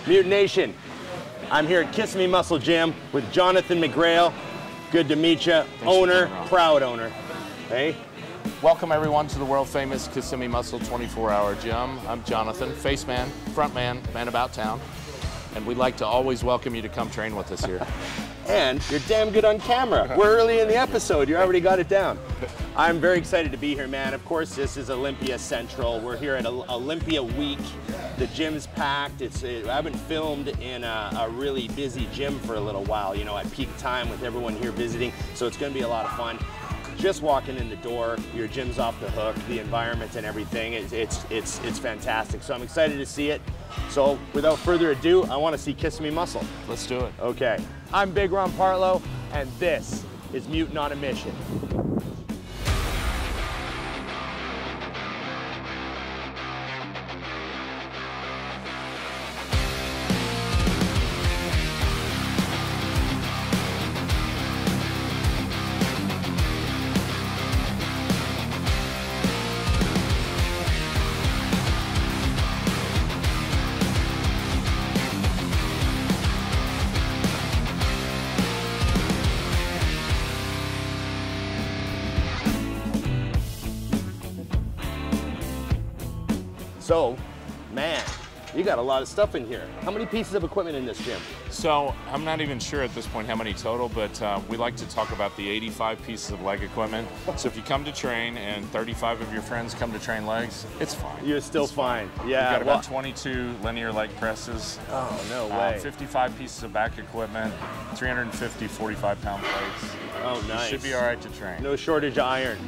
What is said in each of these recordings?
Mutant Nation, I'm here at Kissimmee Muscle Gym with Jonathan McGrail. Good to meet you. Owner, proud owner. Hey. Welcome everyone to the world famous Kissimmee Muscle 24-hour gym. I'm Jonathan, face man, front man, man about town. And we'd like to always welcome you to come train with us here. And you're damn good on camera. We're early in the episode, you already got it down. I'm very excited to be here, man. Of course, this is Olympia Central. We're here at Olympia week. The gym's packed. I haven't filmed in a really busy gym for a little while, you know, at peak time with everyone here visiting. So it's gonna be a lot of fun. Just walking in the door, your gym's off the hook, the environment and everything, it's fantastic. So I'm excited to see it. So without further ado, I want to see Kissimmee Muscle. Let's do it. Okay, I'm Big Ron Partlow, and this is Mutant on a Mission. So, man, you got a lot of stuff in here. How many pieces of equipment in this gym? So, I'm not even sure at this point how many total, but we like to talk about the 85 pieces of leg equipment. So if you come to train and 35 of your friends come to train legs, it's fine. You're still fine. Yeah. We've got about 22 linear leg presses. Oh, no way. 55 pieces of back equipment, 350 45-pound plates. Oh, nice. You should be all right to train. No shortage of iron.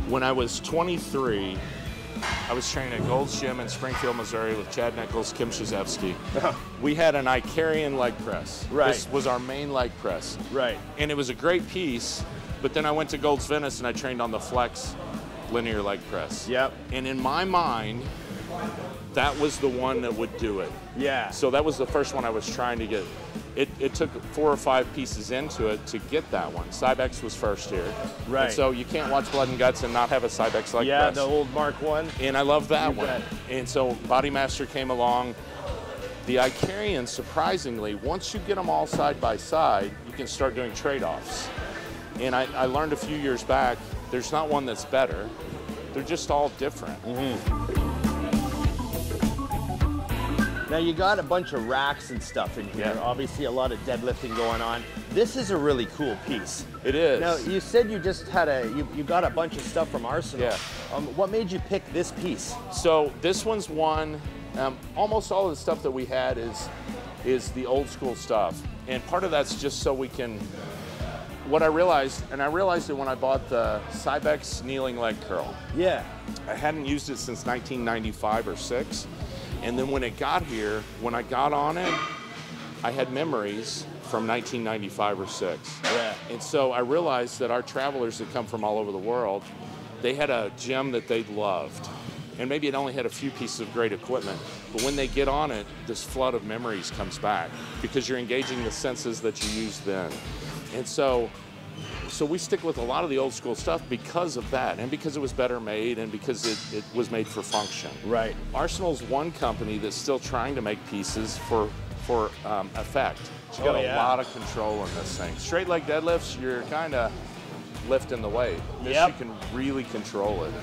When I was 23, I was training at Gold's Gym in Springfield, Missouri with Chad Nichols, Kim Shazevsky. We had an Icarian leg press. Right. This was our main leg press. Right. And it was a great piece, but then I went to Gold's Venice and I trained on the Flex linear leg press. Yep. And in my mind, that was the one that would do it. Yeah. So that was the first one I was trying to get. It took 4 or 5 pieces into it to get that one. Cybex was first here. Right. And so you can't watch Blood and Guts and not have a Cybex leg press. Yeah, the old Mark I. And I love that one. Bet. And so Bodymaster came along. The Icarian, surprisingly, once you get them all side by side, you can start doing trade-offs. And I learned a few years back, there's not one that's better. They're just all different. Mm-hmm. Now you got a bunch of racks and stuff in here. Yeah. Obviously a lot of deadlifting going on. This is a really cool piece. It is. Now you said you just had you got a bunch of stuff from Arsenal. Yeah. What made you pick this piece? So this one's one, almost all of the stuff that we had is the old school stuff. And part of that's just so we can, what I realized it when I bought the Cybex kneeling leg curl. Yeah. I hadn't used it since 1995 or 6. And then when it got here, when I got on it, I had memories from 1995 or 6. Yeah. And so I realized that our travelers that come from all over the world, they had a gym that they loved. And maybe it only had a few pieces of great equipment, but when they get on it, this flood of memories comes back because you're engaging the senses that you used then. And so we stick with a lot of the old school stuff because of that, and because it was better made, and because it was made for function. Right. Arsenal's one company that's still trying to make pieces for effect. You got a lot of control in this thing. Straight leg deadlifts, you're kind of lifting the weight. This you can really control it.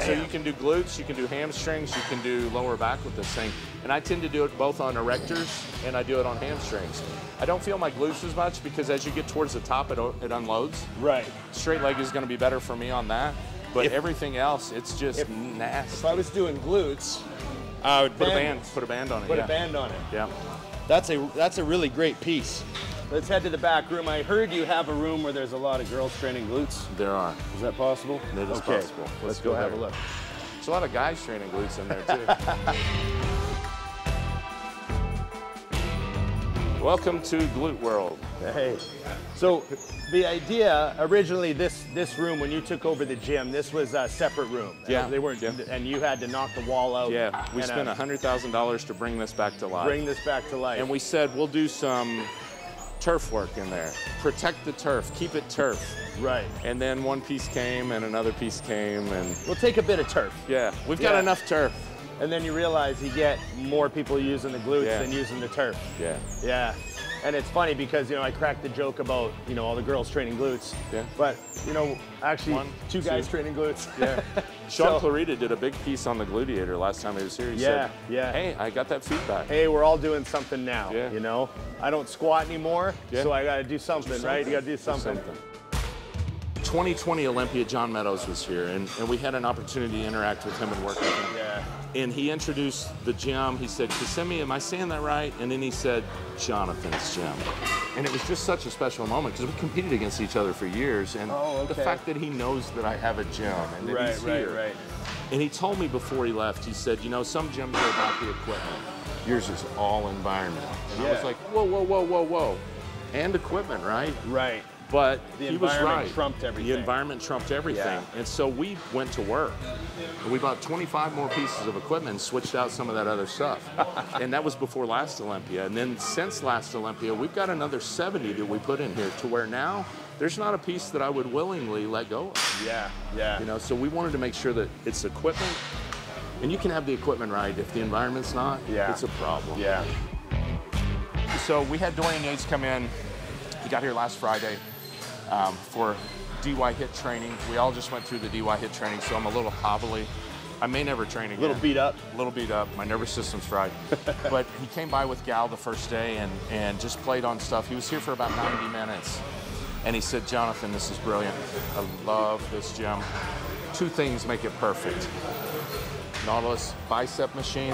So you can do glutes, you can do hamstrings, you can do lower back with this thing. And I tend to do it both on erectors and I do it on hamstrings. I don't feel my glutes as much because as you get towards the top, it unloads. Right. Straight leg is going to be better for me on that. But everything else, it's just nasty. If I was doing glutes, I would put a band on it. Put a band on it. Yeah. That's a really great piece. Let's head to the back room. I heard you have a room where there's a lot of girls training glutes. There are. Is that possible? It is possible. Let's go have a look. There's a lot of guys training glutes in there too. Welcome to Glute World. Hey. So the idea originally, this room, when you took over the gym, this was a separate room. Yeah. They weren't, and you had to knock the wall out. Yeah. We spent $100,000 to bring this back to life. Bring this back to life. And we said we'll do some turf work in there. Protect the turf, keep it turf. Right. And then one piece came and another piece came and... We'll take a bit of turf. Yeah, we've got enough turf. And then you realize you get more people using the glutes than using the turf. Yeah. Yeah. And it's funny because, you know, I cracked the joke about, you know, all the girls training glutes. Yeah. But, you know, actually, two guys training glutes. Yeah. Sean Clarita did a big piece on the gluteator last time he was here. He said, hey, I got that feedback. Hey, we're all doing something now, you know? I don't squat anymore, so I got to do something, right? You got to do something. 2020 Olympia, John Meadows was here, and we had an opportunity to interact with him and work with him. Yeah. And he introduced the gym. He said, Kissimmee, am I saying that right? And then he said, Jonathan's gym. And it was just such a special moment because we competed against each other for years. And the fact that he knows that I have a gym and that he's here. And he told me before he left, he said, you know, some gyms are about the equipment. Yours is all environment. And I was like, whoa, whoa, whoa, whoa, whoa. And equipment, right? Right. But he was right. Trumped everything. The environment trumped everything. Yeah. And so we went to work. And we bought 25 more pieces of equipment and switched out some of that other stuff. And that was before last Olympia. And then since last Olympia, we've got another 70 that we put in here to where now there's not a piece that I would willingly let go of. Yeah, yeah. You know, so we wanted to make sure that it's equipment. And you can have the equipment right. If the environment's not, it's a problem. Yeah. So we had Dorian Yates come in. He got here last Friday. For DY HIIT training. We all just went through the DY HIIT training, so I'm a little hobbly. I may never train again. A little beat up? A little beat up. My nervous system's fried. But he came by with Gal the first day and just played on stuff. He was here for about 90 minutes. And he said, Jonathan, this is brilliant. I love this gym. Two things make it perfect. Nautilus bicep machine,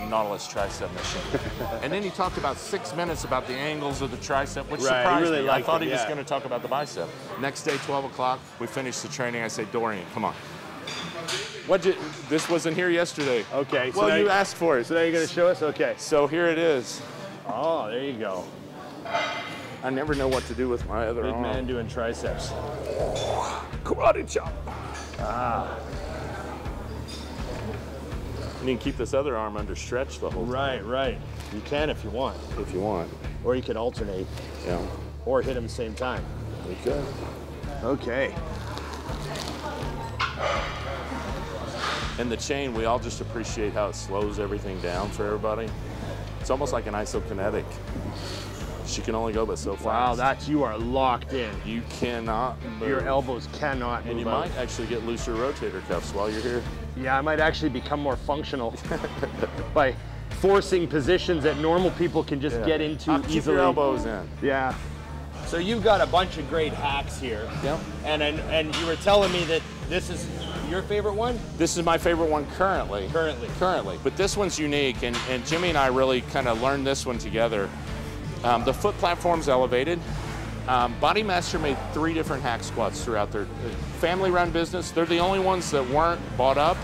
Nautilus tricep machine. And then he talked about 6 minutes about the angles of the tricep, which surprised me. I thought he was going to talk about the bicep. Next day, 12 o'clock, we finished the training. I said, Dorian, come on. This wasn't here yesterday. Okay. Well, you asked for it. So now you're going to show us? Okay. So here it is. Oh, there you go. I never know what to do with my other arm. Big man doing triceps. Karate chop. Ah. And you can keep this other arm under stretch the whole time. Right. You can if you want. If you want. Or you can alternate. Yeah. Or hit them at the same time. You could. Okay. And the chain, we all just appreciate how it slows everything down for everybody. It's almost like an isokinetic. She can only go but so fast. Wow, you are locked in. You cannot move. Your elbows cannot move. And you might actually get looser rotator cuffs while you're here. Yeah, I might actually become more functional by forcing positions that normal people can just get into easily. Keep your elbows in. Yeah. So you've got a bunch of great hacks here. Yep. And you were telling me that this is your favorite one? This is my favorite one currently. Currently. But this one's unique, and Jimmy and I really kind of learned this one together. The foot platform's elevated. Bodymaster made 3 different hack squats throughout their family-run business. They're the only ones that weren't bought up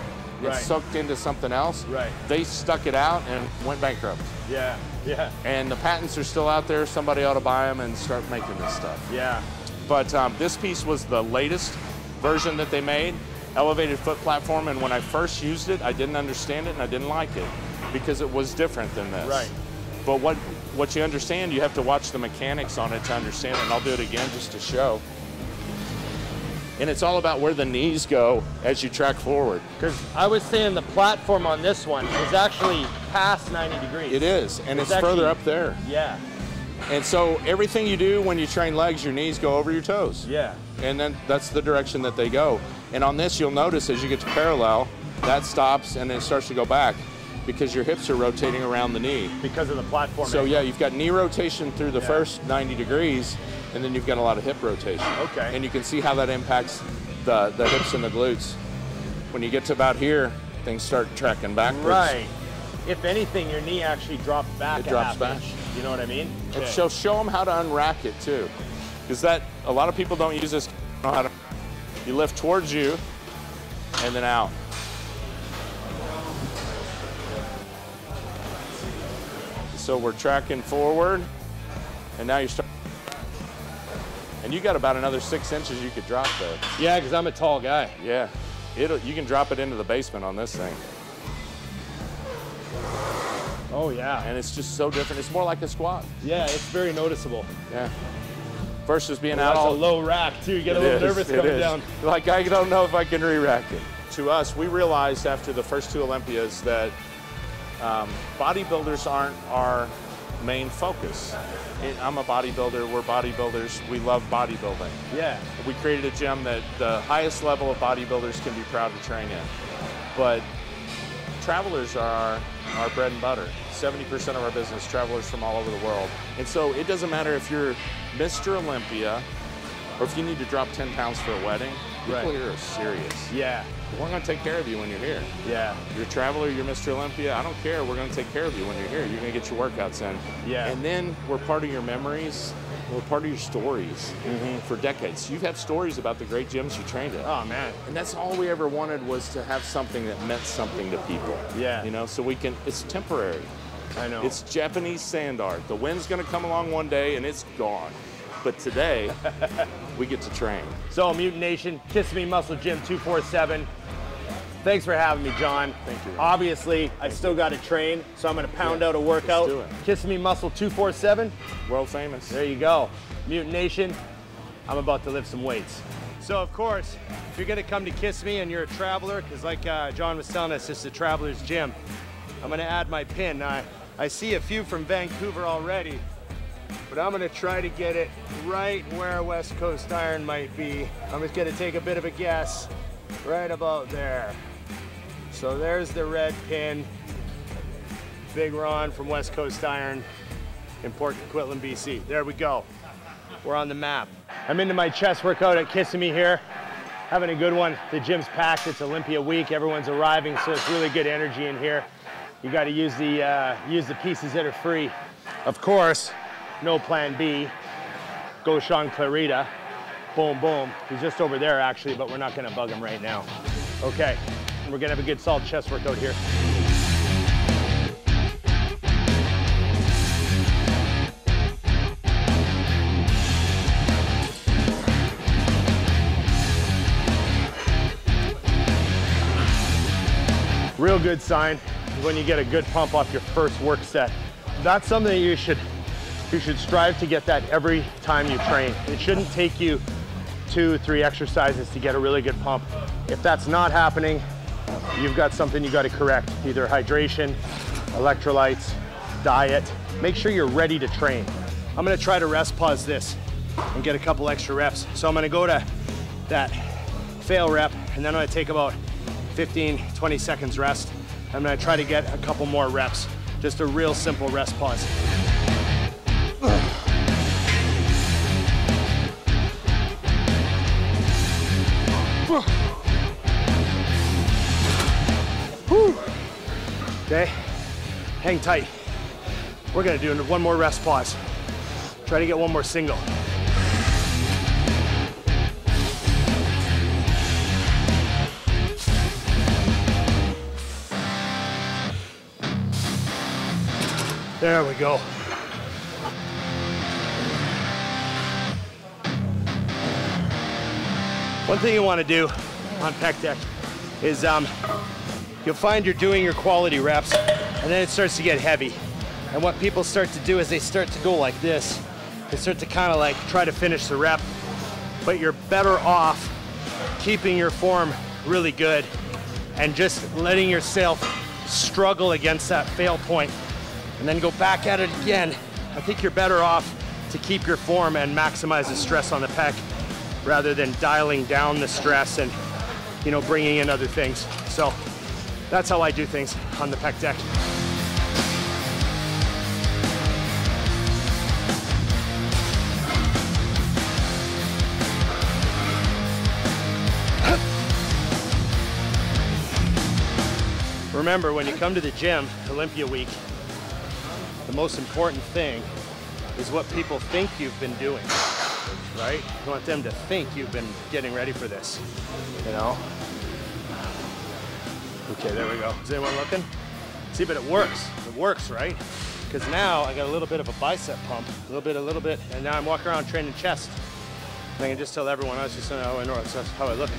and sucked into something else. Right. They stuck it out and went bankrupt. Yeah. And the patents are still out there. Somebody ought to buy them and start making this stuff. Yeah. But this piece was the latest version that they made, elevated foot platform, and when I first used it, I didn't understand it and I didn't like it because it was different than this. Right. But what you understand, you have to watch the mechanics on it to understand it, and I'll do it again just to show. And it's all about where the knees go as you track forward. Because I was saying the platform on this one is actually past 90 degrees. It is, and it's further up there. Yeah. And so everything you do when you train legs, your knees go over your toes. Yeah. And then that's the direction that they go. And on this, you'll notice as you get to parallel, that stops and then it starts to go back because your hips are rotating around the knee. Because of the platform. So yeah, you've got knee rotation through the first 90 degrees, and then you've got a lot of hip rotation. Okay. And you can see how that impacts the hips and the glutes. When you get to about here, things start tracking backwards. Right. If anything, your knee actually drops back. It drops back. You know what I mean? And so show them how to unrack it too. Because a lot of people don't use this. Know how to. You lift towards you, and then out. So we're tracking forward, and now you start. And you got about another 6 inches you could drop there. Yeah, because I'm a tall guy. Yeah, you can drop it into the basement on this thing. Oh yeah. And it's just so different. It's more like a squat. Yeah, it's very noticeable. Yeah. Versus being out all all a low rack too. You get a little nervous coming down. Like, I don't know if I can re-rack it. To us, we realized after the first 2 Olympias that bodybuilders aren't our main focus. I'm a bodybuilder, we're bodybuilders, we love bodybuilding. Yeah. We created a gym that the highest level of bodybuilders can be proud to train in. But travelers are our bread and butter. 70% of our business, travelers from all over the world. And so it doesn't matter if you're Mr. Olympia or if you need to drop 10 pounds for a wedding, people here are serious. Yeah. We're gonna take care of you when you're here. Yeah. You're a traveler, you're Mr. Olympia, I don't care, we're gonna take care of you when you're here. You're gonna get your workouts in. Yeah. And then we're part of your memories, we're part of your stories for decades. You've had stories about the great gyms you trained at. Oh man. And that's all we ever wanted, was to have something that meant something to people. Yeah. You know, so we can, it's temporary. I know. It's Japanese sand art. The wind's gonna come along one day and it's gone. But today, we get to train. So Mutant Nation, Kissimmee Muscle Gym 247. Thanks for having me, John. Thank you. Obviously, I still got to train, so I'm going to pound out a workout. Let's do it. Kissimmee Muscle 247. World famous. There you go. Mutant Nation, I'm about to lift some weights. So of course, if you're going to come to Kissimmee and you're a traveler, because like John was telling us, it's a traveler's gym, I'm going to add my pin. I see a few from Vancouver already, but I'm going to try to get it right where West Coast Iron might be. I'm just going to take a bit of a guess, right about there. So there's the red pin. Big Ron from West Coast Iron in Port Coquitlam, BC. There we go. We're on the map. I'm into my chest workout at Kissimmee here. Having a good one. The gym's packed. It's Olympia week. Everyone's arriving, so it's really good energy in here. You got to use the pieces that are free. Of course, no plan B. Go Sean Clarita. Boom, boom. He's just over there actually, but we're not going to bug him right now. Okay. We're gonna have a good solid chest workout here. Real good sign when you get a good pump off your first work set. That's something that you should strive to get that every time you train. It shouldn't take you 2, 3 exercises to get a really good pump. If that's not happening, you've got something you got to correct, either hydration, electrolytes, diet. Make sure you're ready to train. I'm going to try to rest pause this and get a couple extra reps. So I'm going to go to that fail rep, and then I'm going to take about 15, 20 seconds rest. I'm going to try to get a couple more reps. Just a real simple rest pause. Okay, hang tight. We're gonna do one more rest pause. Try to get one more single. There we go. One thing you want to do on pec deck is you'll find you're doing your quality reps and then it starts to get heavy. And what people start to do is they start to go like this. They start to kind of like try to finish the rep, but you're better off keeping your form really good and just letting yourself struggle against that fail point and then go back at it again. I think you're better off to keep your form and maximize the stress on the pec rather than dialing down the stress and, you know, bringing in other things. So that's how I do things on the pec deck. Remember, when you come to the gym, Olympia week, the most important thing is what people think you've been doing, right? You want them to think you've been getting ready for this, you know? Okay, there we go. Is anyone looking? See, but it works, right? Because now I got a little bit of a bicep pump, a little bit, and now I'm walking around training chest. And I can just tell everyone else, just so I know that's how I look.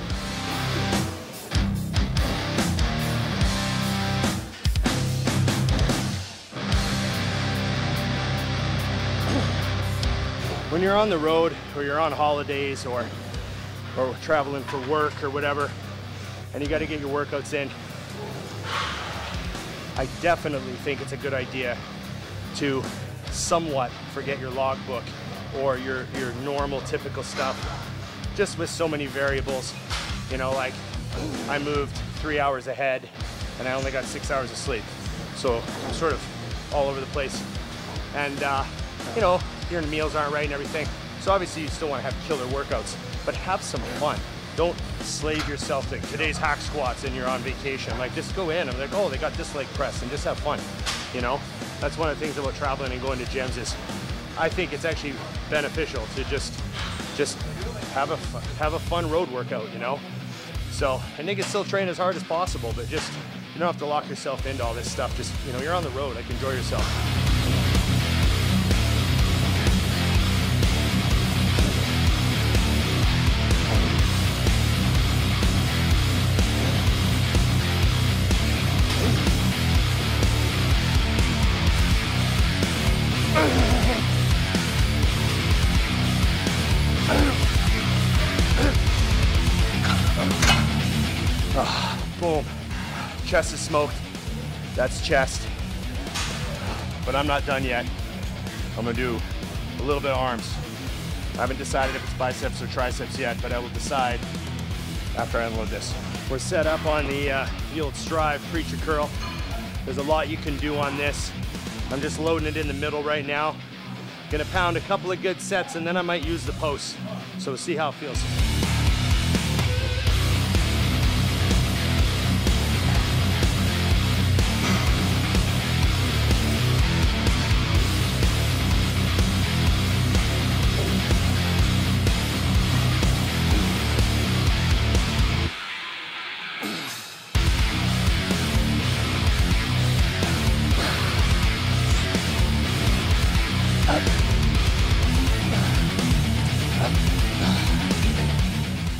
when you're on the road or you're on holidays or traveling for work or whatever, and you got to get your workouts in, I definitely think it's a good idea to somewhat forget your logbook or your normal typical stuff, just with so many variables. You know, like I moved 3 hours ahead and I only got 6 hours of sleep. So I'm sort of all over the place. And you know, your meals aren't right and everything. So obviously you still want to have killer workouts, but have some fun. Don't slave yourself to today's hack squats and you're on vacation. Like, just go in and like, oh, they got this leg press, and just have fun. You know, that's one of the things about traveling and going to gyms is I think it's actually beneficial to just have a fun road workout, you know? So, and they can still train as hard as possible, but just, you don't have to lock yourself into all this stuff. Just, you know, you're on the road, like, enjoy yourself. Boom. Chest is smoked. That's chest. But I'm not done yet. I'm gonna do a little bit of arms. I haven't decided if it's biceps or triceps yet, but I will decide after I unload this. We're set up on the old Strive Preacher Curl. There's a lot you can do on this. I'm just loading it in the middle right now. Gonna pound a couple of good sets and then I might use the posts. So we'll see how it feels.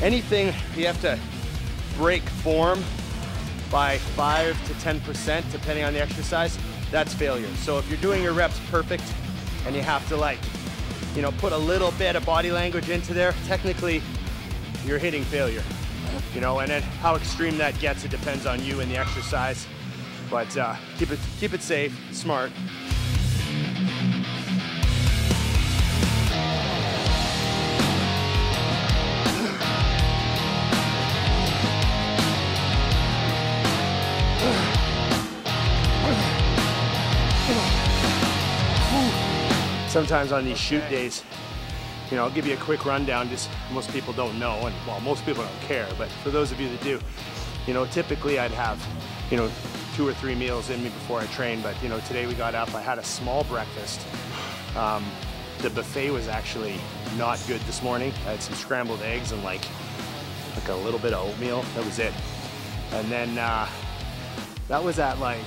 Anything you have to break form by 5 to 10% depending on the exercise, that's failure. So if you're doing your reps perfect and you have to, like, you know, put a little bit of body language into there, technically you're hitting failure. You know, and then how extreme that gets, it depends on you and the exercise. But keep it safe, smart. Sometimes on these shoot days, you know, I'll give you a quick rundown, just most people don't know, and well, most people don't care, but for those of you that do, you know, typically I'd have, you know, 2 or 3 meals in me before I train, but you know, today we got up, I had a small breakfast. The buffet was actually not good this morning. I had some scrambled eggs and like a little bit of oatmeal, that was it. And then that was at like,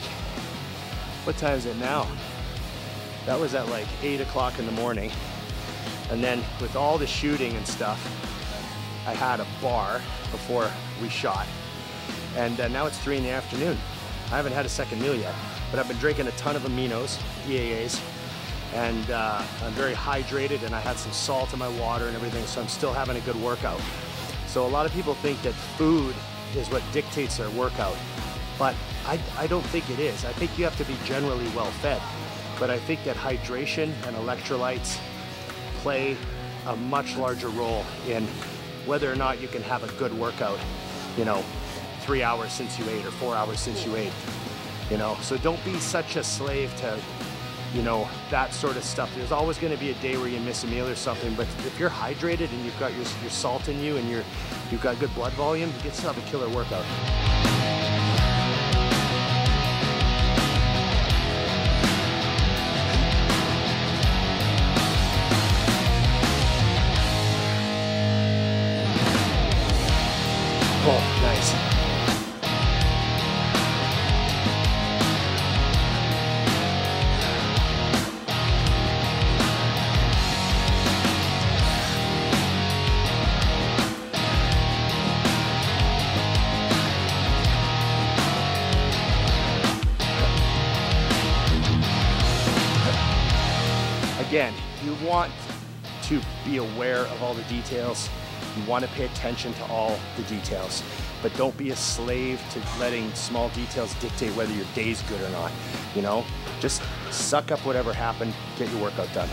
what time is it now? That was at like 8 o'clock in the morning. And then with all the shooting and stuff, I had a bar before we shot. And now it's 3 in the afternoon. I haven't had a second meal yet, but I've been drinking a ton of aminos, EAAs, and I'm very hydrated, and I had some salt in my water and everything, so I'm still having a good workout. So a lot of people think that food is what dictates their workout, but I don't think it is. I think you have to be generally well fed. But I think that hydration and electrolytes play a much larger role in whether or not you can have a good workout, you know, 3 hours since you ate or 4 hours since you ate, you know. So don't be such a slave to, you know, that sort of stuff. There's always going to be a day where you miss a meal or something, but if you're hydrated and you've got your salt in you and you've got good blood volume, you can still have a killer workout. Oh, nice. Again, you want to be aware of all the details. You want to pay attention to all the details, but don't be a slave to letting small details dictate whether your day's good or not. You know, just suck up whatever happened, get your workout done.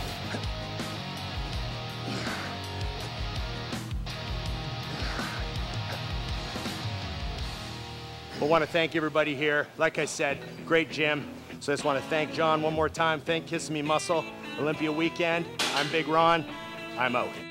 I want to thank everybody here. Like I said, great gym. So I just want to thank John one more time. Thank Kissimmee Muscle, Olympia weekend. I'm Big Ron. I'm out.